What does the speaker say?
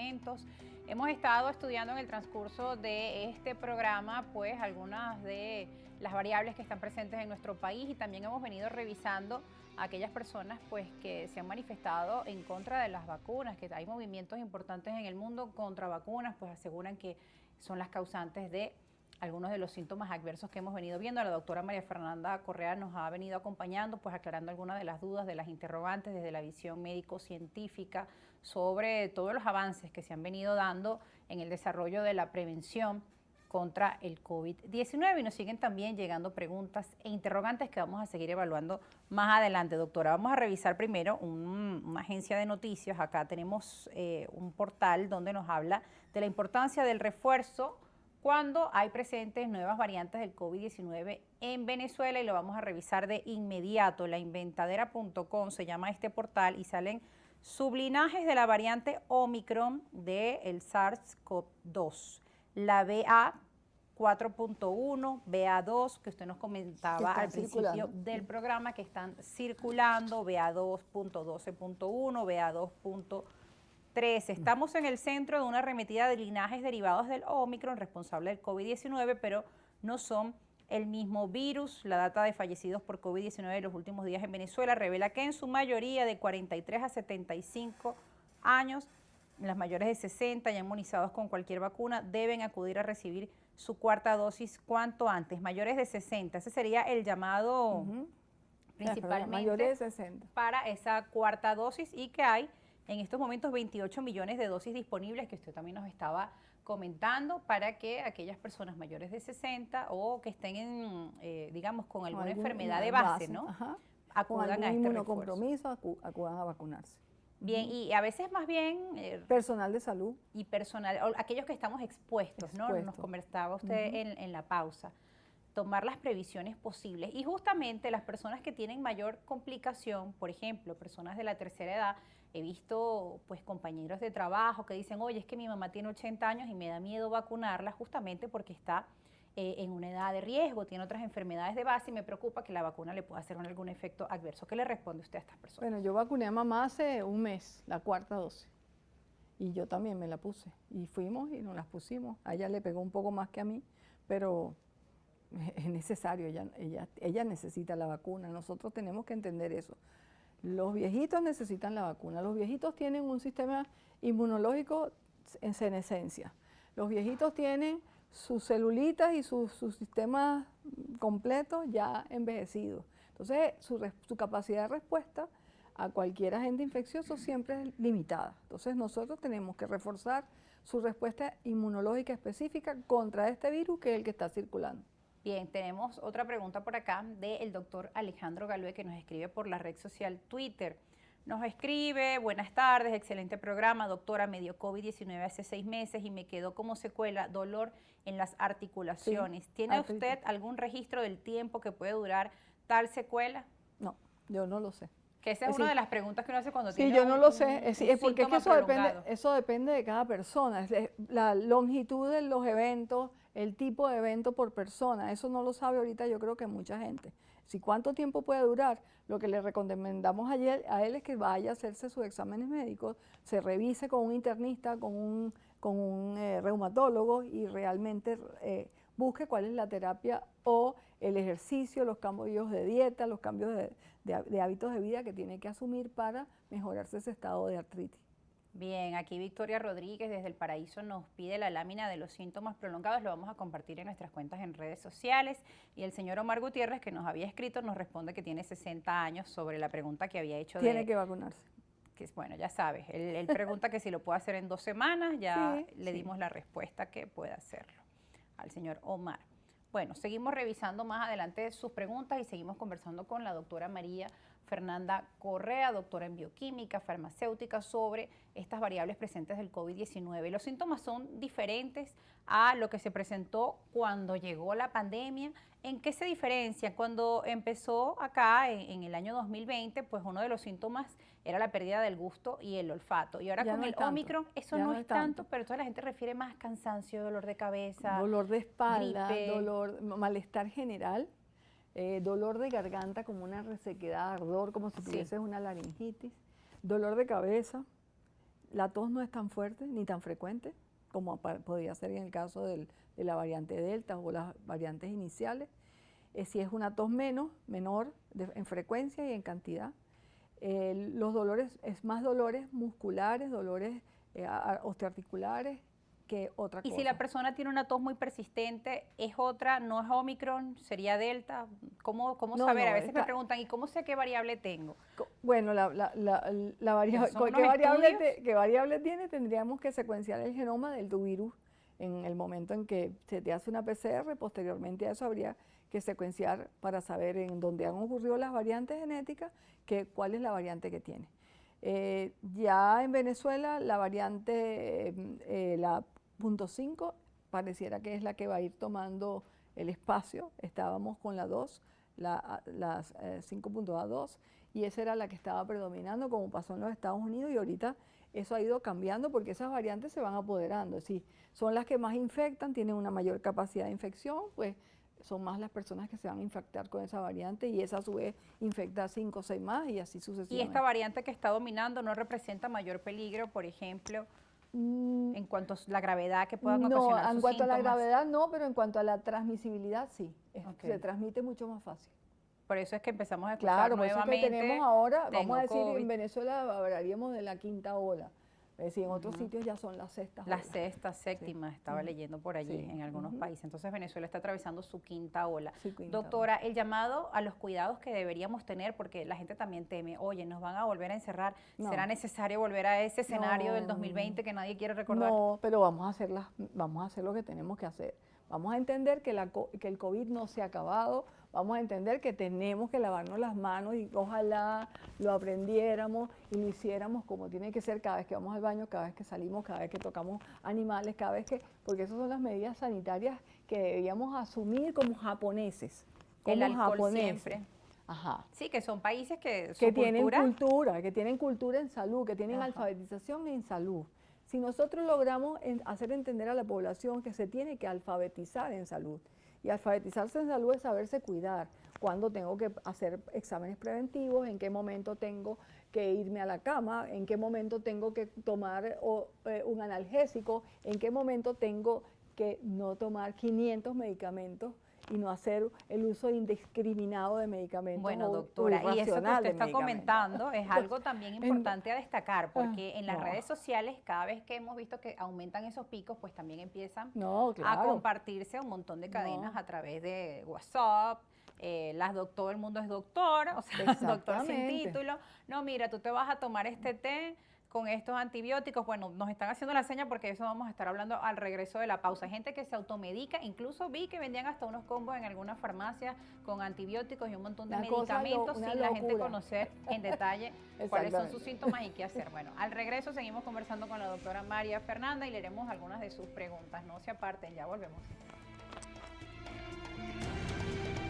medicamentos. Hemos estado estudiando en el transcurso de este programa pues algunas de las variables que están presentes en nuestro país y también hemos venido revisando a aquellas personas pues que se han manifestado en contra de las vacunas, que hay movimientos importantes en el mundo contra vacunas, pues aseguran que son las causantes de algunos de los síntomas adversos que hemos venido viendo. La doctora María Fernanda Correa nos ha venido acompañando, pues aclarando algunas de las dudas, de las interrogantes desde la visión médico-científica sobre todos los avances que se han venido dando en el desarrollo de la prevención contra el COVID-19 y nos siguen también llegando preguntas e interrogantes que vamos a seguir evaluando más adelante. Doctora, vamos a revisar primero una agencia de noticias. Acá tenemos un portal donde nos habla de la importancia del refuerzo cuando hay presentes nuevas variantes del COVID-19 en Venezuela y lo vamos a revisar de inmediato. La inventadera.com se llama este portal y salen sublinajes de la variante Omicron del SARS-CoV-2. La BA4.1, BA2, que usted nos comentaba al principio del programa, que están circulando, BA2.12.1, BA2.13. Estamos en el centro de una arremetida de linajes derivados del Omicron, responsable del COVID-19, pero no son el mismo virus. La data de fallecidos por COVID-19 de los últimos días en Venezuela revela que en su mayoría de 43 a 75 años, las mayores de 60 ya inmunizados con cualquier vacuna deben acudir a recibir su cuarta dosis cuanto antes. Mayores de 60, ese sería el llamado principalmente mayores de 60 para esa cuarta dosis y que hay en estos momentos 28 millones de dosis disponibles que usted también nos estaba comentando para que aquellas personas mayores de 60 o que estén en, digamos, con alguna enfermedad de base, ¿no? Acudan a este inmunocompromiso, acudan a vacunarse. Bien, y a veces más bien personal de salud. Y personal, aquellos que estamos expuestos, ¿no? Nos conversaba usted en la pausa. Tomar las previsiones posibles. Y justamente las personas que tienen mayor complicación, por ejemplo, personas de la tercera edad, he visto pues compañeros de trabajo que dicen, oye, es que mi mamá tiene 80 años y me da miedo vacunarla justamente porque está en una edad de riesgo, tiene otras enfermedades de base y me preocupa que la vacuna le pueda hacer algún efecto adverso. ¿Qué le responde usted a estas personas? Bueno, yo vacuné a mamá hace un mes, la cuarta dosis, y yo también me la puse, y fuimos y nos las pusimos. A ella le pegó un poco más que a mí, pero es necesario, ella necesita la vacuna, nosotros tenemos que entender eso. Los viejitos necesitan la vacuna, los viejitos tienen un sistema inmunológico en senescencia, los viejitos tienen sus celulitas y su sistema completo ya envejecido. Entonces, su capacidad de respuesta a cualquier agente infeccioso siempre es limitada. Entonces, nosotros tenemos que reforzar su respuesta inmunológica específica contra este virus que es el que está circulando. Bien, tenemos otra pregunta por acá del doctor Alejandro Galvez que nos escribe por la red social Twitter. Nos escribe, buenas tardes, excelente programa, doctora, me dio COVID-19 hace 6 meses y me quedó como secuela dolor en las articulaciones. Sí, ¿Tiene usted algún registro del tiempo que puede durar tal secuela? No, yo no lo sé. Que esa es una de las preguntas que uno hace cuando tiene yo no lo sé, porque es que eso depende de cada persona, la longitud de los eventos, el tipo de evento por persona, eso no lo sabe ahorita yo creo que mucha gente. Si cuánto tiempo puede durar, lo que le recomendamos a él es que vaya a hacerse sus exámenes médicos, se revise con un internista, con un reumatólogo y realmente busque cuál es la terapia o el ejercicio, los cambios de dieta, los cambios de hábitos de vida que tiene que asumir para mejorarse ese estado de artritis. Bien, aquí Victoria Rodríguez desde El Paraíso nos pide la lámina de los síntomas prolongados, lo vamos a compartir en nuestras cuentas en redes sociales. Y el señor Omar Gutiérrez, que nos había escrito, nos responde que tiene 60 años sobre la pregunta que había hecho. Tiene que vacunarse. Que, bueno, ya sabes, él pregunta que si lo puede hacer en 2 semanas, ya le dimos la respuesta que puede hacerlo al señor Omar. Bueno, seguimos revisando más adelante sus preguntas y seguimos conversando con la doctora María Fernanda Correa, doctora en bioquímica, farmacéutica, sobre estas variables presentes del COVID-19. Los síntomas son diferentes a lo que se presentó cuando llegó la pandemia. ¿En qué se diferencia? Cuando empezó acá en el año 2020, pues uno de los síntomas era la pérdida del gusto y el olfato. Y ahora con el Omicron eso no es tanto, pero toda la gente refiere más cansancio, dolor de cabeza, dolor de espalda, gripe, malestar general. Dolor de garganta como una resequedad, ardor como si tuvieses una laringitis, dolor de cabeza, la tos no es tan fuerte ni tan frecuente como podría ser en el caso de la variante Delta o las variantes iniciales. Si es una tos menor en frecuencia y en cantidad. Los dolores, es más dolores musculares, dolores osteoarticulares que otra cosa. Y si la persona tiene una tos muy persistente, ¿es otra? ¿No es Omicron? ¿Sería Delta? ¿Cómo No, saber? no, A veces me preguntan, ¿y cómo sé qué variable tengo? Bueno, la variable, ¿qué variable tiene? Tendríamos que secuenciar el genoma del tu virus en el momento en que se te hace una PCR. Posteriormente a eso habría que secuenciar para saber en dónde han ocurrido las variantes genéticas, cuál es la variante que tiene. Ya en Venezuela la variante, la .5, pareciera que es la que va a ir tomando el espacio. Estábamos con la 2, las 5.A2, y esa era la que estaba predominando, como pasó en los Estados Unidos, y ahorita eso ha ido cambiando porque esas variantes se van apoderando. Sí, son las que más infectan, tienen una mayor capacidad de infección, pues son más las personas que se van a infectar con esa variante, y esa a su vez infecta a 5 o 6 más y así sucesivamente. ¿Y esta variante que está dominando no representa mayor peligro, por ejemplo, en cuanto a la gravedad que puedan ocasionar sus en cuanto síntomas? a la gravedad no, pero en cuanto a la transmisibilidad sí, se transmite mucho más fácil. Por eso es que empezamos a escuchar nuevamente. Por eso es que tenemos ahora, vamos a decir, COVID. En Venezuela hablaríamos de la quinta ola. Es decir, en otros sitios ya son las sextas olas. La sexta, séptima, estaba leyendo por allí en algunos países. Entonces Venezuela está atravesando su quinta ola. Doctora, el llamado a los cuidados que deberíamos tener, porque la gente también teme, oye, nos van a volver a encerrar, ¿será necesario volver a ese escenario del 2020 que nadie quiere recordar? No, pero vamos a hacer lo que tenemos que hacer. Vamos a entender que el COVID no se ha acabado, vamos a entender que tenemos que lavarnos las manos, y ojalá lo aprendiéramos y lo hiciéramos como tiene que ser cada vez que vamos al baño, cada vez que salimos, cada vez que tocamos animales, porque esas son las medidas sanitarias que deberíamos asumir como japoneses. El alcohol siempre. Ajá. Sí, que son países que tienen cultura en salud, que tienen alfabetización en salud. Si nosotros logramos hacer entender a la población que se tiene que alfabetizar en salud, y alfabetizarse en salud es saberse cuidar, cuándo tengo que hacer exámenes preventivos, en qué momento tengo que irme a la cama, en qué momento tengo que tomar un analgésico, en qué momento tengo que no tomar 500 medicamentos y no hacer el uso indiscriminado de medicamentos. Bueno, doctora, y eso que usted está comentando es algo también importante a destacar, porque en las redes sociales, cada vez que hemos visto que aumentan esos picos, pues también empiezan a compartirse un montón de cadenas a través de WhatsApp. Todo el mundo es doctor, o sea, doctor sin título. No, mira, tú te vas a tomar este té con estos antibióticos. Bueno, nos están haciendo la seña porque eso vamos a estar hablando al regreso de la pausa. Hay gente que se automedica, incluso vi que vendían hasta unos combos en algunas farmacias con antibióticos y un montón de medicamentos sin la gente conocer en detalle cuáles son sus síntomas y qué hacer. Bueno, al regreso seguimos conversando con la doctora María Fernanda y leeremos algunas de sus preguntas. No se aparten, ya volvemos.